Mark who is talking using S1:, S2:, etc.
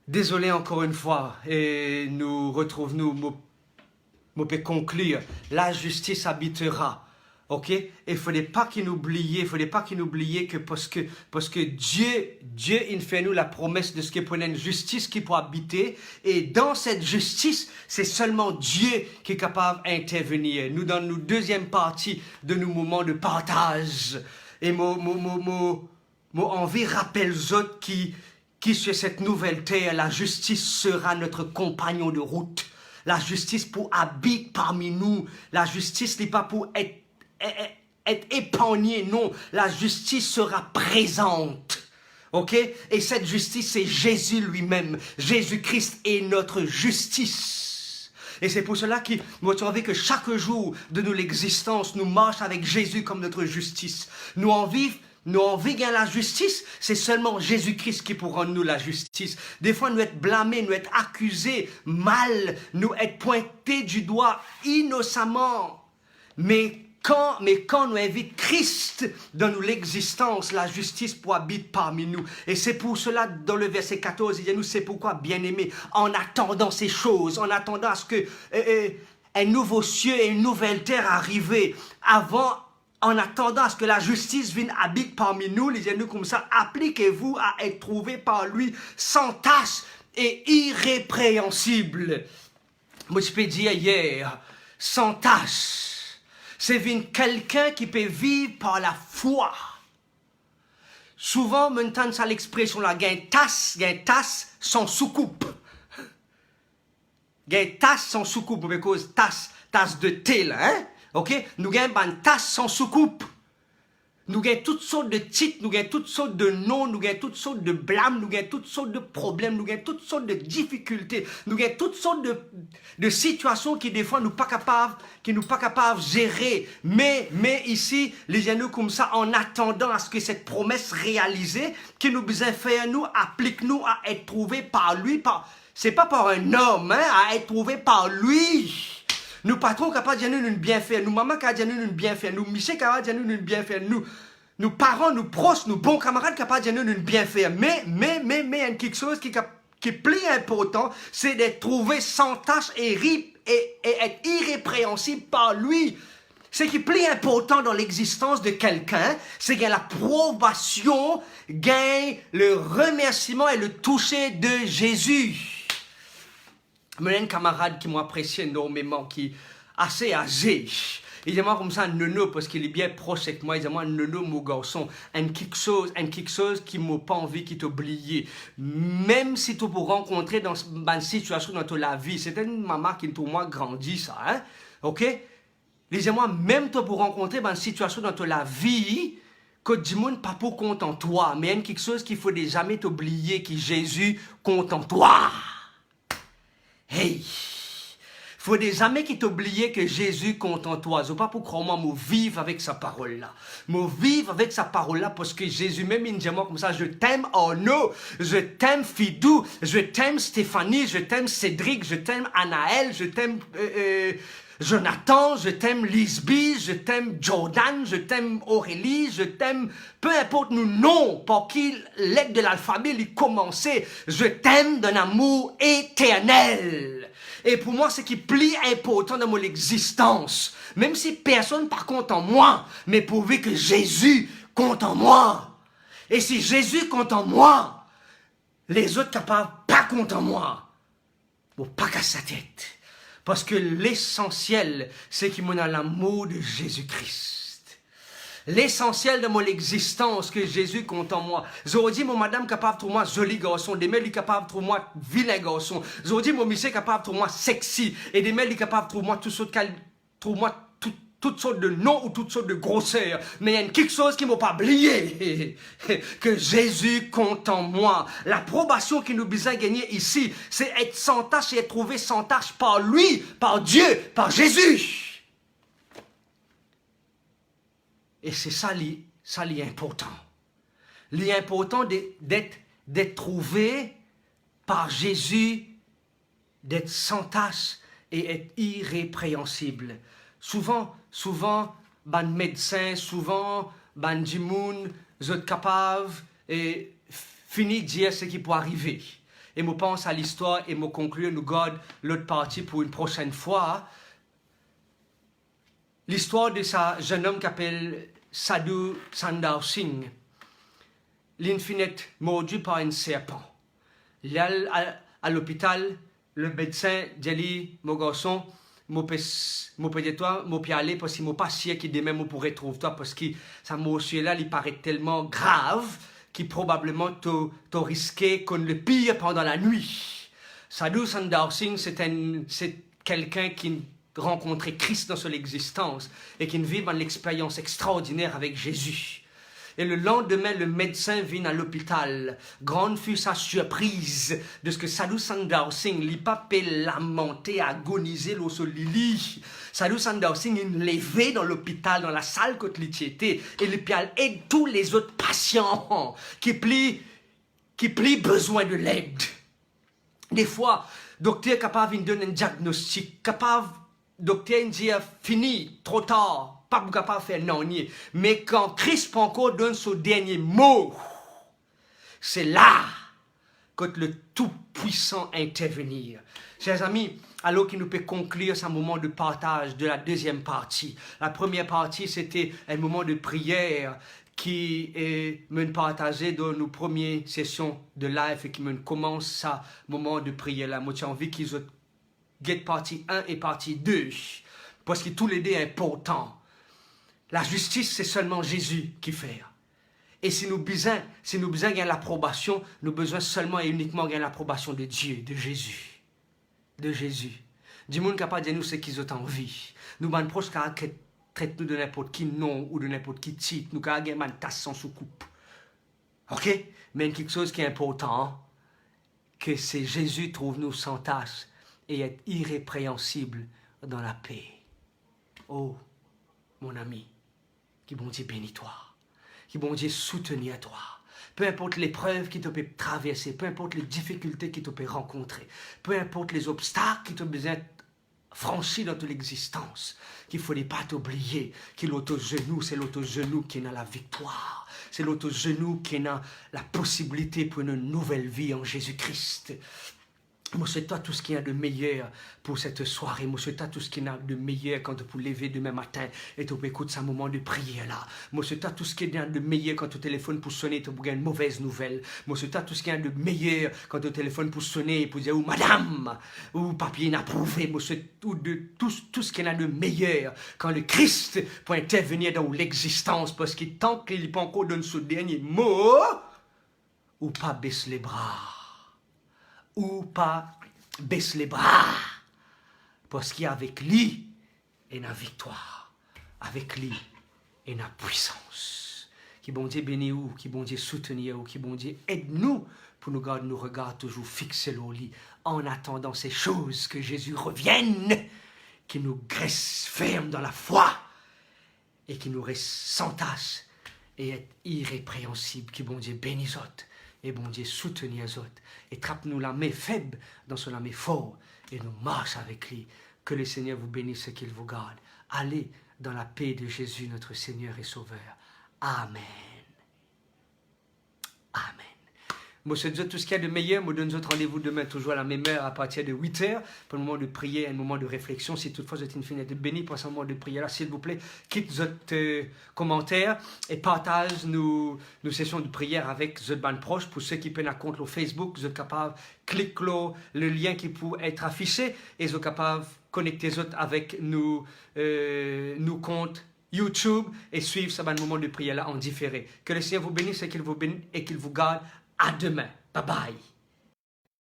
S1: Désolé encore une fois, et nous retrouvons, nous peut conclure, la justice habitera. Ok? Et il ne fallait pas qu'il n'oublie que parce que Dieu il fait nous la promesse de ce qu'il prenait une justice qui peut habiter. Et dans cette justice, c'est seulement Dieu qui est capable d'intervenir. Nous, dans notre deuxième partie de nos moments de partage. Et mon envie rappelle aux autres qui sur cette nouvelle terre, la justice sera notre compagnon de route. La justice pour habiter parmi nous. La justice n'est pas pour être épargné, non. La justice sera présente. Ok? Et cette justice, c'est Jésus lui-même. Jésus-Christ est notre justice. Et c'est pour cela que nous trouvons que chaque jour de notre existence, nous marchons avec Jésus comme notre justice. Nous en vivons la justice, c'est seulement Jésus-Christ qui pourra rendre nous la justice. Des fois, nous être blâmés, nous être accusés mal, nous être pointés du doigt innocemment. Mais quand nous invite Christ dans nous l'existence, la justice pour habiter parmi nous. Et c'est pour cela, dans le verset 14, il dit, nous, c'est pourquoi, bien-aimés, en attendant ces choses, en attendant à ce que un nouveau ciel et une nouvelle terre arrivent, en attendant à ce que la justice vienne habiter parmi nous, lisez-nous comme ça, appliquez-vous à être trouvés par lui sans tache et irrépréhensible. Moi, je peux dire hier, sans tache. C'est quelqu'un qui peut vivre par la foi. Souvent, on entend ça l'expression là, il y a une tasse sans soucoupe. Il y a une tasse sans soucoupe, parce que tasse de thé là, hein? Ok? Nous avons une tasse sans soucoupe. Nous avons toutes sortes de titres, nous avons toutes sortes de noms, nous avons toutes sortes de blâmes, nous avons toutes sortes de problèmes, nous avons toutes sortes de difficultés, nous avons toutes sortes de situations qui des fois nous pas capables de gérer. Mais ici, les gens comme ça, en attendant à ce que cette promesse réalisée, qui nous besoin faire nous, applique-nous à être trouvés par lui, c'est pas par un homme, hein, à être trouvés par lui. Nous patrons capables de nous bien faire, nous maman capables de nous bien faire, nous Michel capables de nous bien faire, nous parents, nous proches, nous bons camarades capables de nous bien faire. Mais il y a quelque chose qui est plus important, c'est d'être trouvé sans tache et être irrépréhensible par lui. Ce qui est plus important dans l'existence de quelqu'un, c'est qu'il y a l'approbation, gagne le remerciement et le toucher de Jésus. Mais un camarade qui m'apprécie énormément, qui est assez âgé. Il dit moi comme ça, Nono, parce qu'il est bien proche avec moi, il dit moi, Nono, mon garçon, quelque chose qui m'a pas envie qu'il t'oublie. Même si tu peux rencontrer dans une situation dans ta vie, c'était une maman qui pour moi grandit ça, hein? Ok? Il dit moi, même tu peux rencontrer dans une situation dans ta vie, que du monde pas pour compte en toi, mais il y a quelque chose qu'il faut jamais t'oublier, que Jésus compte en toi. Hey! Faut jamais qu'il t'oublie que Jésus compte en toi. Je ne sais pas pourquoi moi, vivre avec sa parole-là. Vivre avec sa parole-là parce que Jésus même, il dit moi comme ça, je t'aime Arnaud, je t'aime Fidou, je t'aime Stéphanie, je t'aime Cédric, je t'aime Anaël, je t'aime Jonathan, je t'aime Lisby, je t'aime Jordan, je t'aime Aurélie, je t'aime, peu importe nos noms, par qui l'aide de l'alphabet il commençait, je t'aime d'un amour éternel. Et pour moi, c'est qui est plus important dans mon existence, même si personne par contre en moi, mais pourvu que Jésus compte en moi. Et si Jésus compte en moi, les autres capables pas comptent en moi. Bon, pas qu'à sa tête. Parce que l'essentiel, c'est qu'il m'en a l'amour de Jésus-Christ. L'essentiel de mon existence, que Jésus compte en moi. J'aurais dit, mon madame capable de trouver moi joli garçon. Des mails capable de trouver moi vilain garçon. J'aurais dit, mon monsieur capable de trouver moi sexy. Et des mails capable de trouver moi toutes sortes de noms ou toutes sortes de grosseurs. Mais il y a quelque chose qui ne m'a pas oublié. Que Jésus compte en moi. L'approbation qui nous besoin gagner ici, c'est être sans tache et être trouvé sans tache par lui, par Dieu, par Jésus. Et c'est ça l'important. L'important d'être trouvé par Jésus, d'être sans tache et être irrépréhensible. Souvent, ban médecin, souvent, ban dimoun, vous êtes capables et fini de dire ce qui peut arriver. et je pense à l'histoire et je conclure, nous garde l'autre partie pour une prochaine fois. L'histoire de ce jeune homme qui s'appelle Sadhu Sundar Singh, l'infinite mordu par un serpent. Il est à l'hôpital, le médecin dit, mon garçon, je peux aller parce que je ne suis pas sûr que demain je pourrais trouver toi parce que ça là il paraît tellement grave qu'il probablement t'as risqué qu'on le pire pendant la nuit. Sadhu Sundar Singh, c'est quelqu'un qui rencontrait Christ dans son existence et qui vit une expérience extraordinaire avec Jésus. Et le lendemain, le médecin vient à l'hôpital. Grande fut sa surprise de ce que Sadhu Sundar Singh n'a pas pu lamenter, agoniser au sol du lit. Sadhu Sundar Singh est levé dans l'hôpital, dans la salle côté était, et le pial aide tous les autres patients qui plient besoin de l'aide. Des fois, docteur est capable de donner un diagnostic, docteur dit fini, trop tard. Pas capable de faire non. Mais quand Christ encore donne son dernier mot, c'est là que le Tout-Puissant intervenir. Chers amis, alors qu'il nous peut conclure ce moment de partage de la deuxième partie. La première partie, c'était un moment de prière qui me partagé dans nos premières sessions de live et qui me commence ce moment de prière là. Moi, j'ai envie qu'ils aient partie 1 et partie 2 parce que tous les deux sont importants. La justice, c'est seulement Jésus qui fait. Et si nous besoin de l'approbation, nous besoin seulement et uniquement de l'approbation de Dieu, de Jésus. De Jésus. Du monde capable de dire nous ce qu'ils ont envie. Nous sommes proches qui traitent nous de n'importe qui nom ou de n'importe qui titre. Nous avons une tasse sans soucoupe. Ok? Mais quelque chose qui est important, que c'est Jésus trouve nous sans tasse et est irrépréhensible dans la paix. Oh, mon ami. Qui bon Dieu bénit toi, qui bon Dieu soutenir toi. Peu importe l'épreuve qui te peut traverser, peu importe les difficultés qui te peut rencontrer, peu importe les obstacles qui te besoin franchir dans toute l'existence, qu'il ne faut pas t'oublier que l'autre genou, c'est l'autre genou qui a la victoire. C'est l'autre genou qui a la possibilité pour une nouvelle vie en Jésus-Christ. Moi, c'est toi tout ce qu'il y a de meilleur pour cette soirée. Moi, c'est toi tout ce qu'il y a de meilleur quand tu peux lever demain matin et tu peux écouter ce moment de prière là. Moi, c'est toi tout ce qu'il y a de meilleur quand ton téléphone pour sonner et tu peux gagner une mauvaise nouvelle. Moi, c'est toi tout ce qu'il y a de meilleur quand ton téléphone pour sonner et pour dire, ou madame, ou papier inapprouvé. Moi, c'est tout ce qu'il y a de meilleur quand le Christ peut intervenir dans l'existence parce que tant qu'il n'est pas encore donné ce dernier mot, ou pas baisse les bras. Ou pas baisse les bras. Parce qu'avec lui, il y a la victoire. Avec lui, il y a la puissance. Qui bon Dieu bénit ou, qui bon Dieu soutenir ou, qui bon Dieu aide-nous pour nous garder nos regards toujours fixés au lit en attendant ces choses que Jésus revienne, qui nous graisse ferme dans la foi et qui nous reste sans tache et être irrépréhensible. Qui bon Dieu bénisse autres. Et bon Dieu, soutenir les autres. Et trappe-nous la main faible dans son main fort. Et nous marche avec lui. Que le Seigneur vous bénisse et qu'il vous garde. Allez dans la paix de Jésus, notre Seigneur et Sauveur. Amen. Amen. Moi, je te dis tout ce qu'il y a de meilleur. Moi, donne rendez-vous demain, toujours à la même heure, à partir de 8 h, pour un moment de prière, un moment de réflexion. Si toutefois vous êtes une fenêtre bénie pour ce moment de prière là, s'il vous plaît, quitte votre commentaire et partage nos sessions de prière avec votre bande proche. Pour ceux qui peuvent compte le Facebook, vous êtes capable de cliquer le lien qui peut être affiché et vous êtes capable de connecter avec nos comptes YouTube et suivre ce moment de prière là en différé. Que le Seigneur vous bénisse et qu'il vous garde. À demain. Bye bye.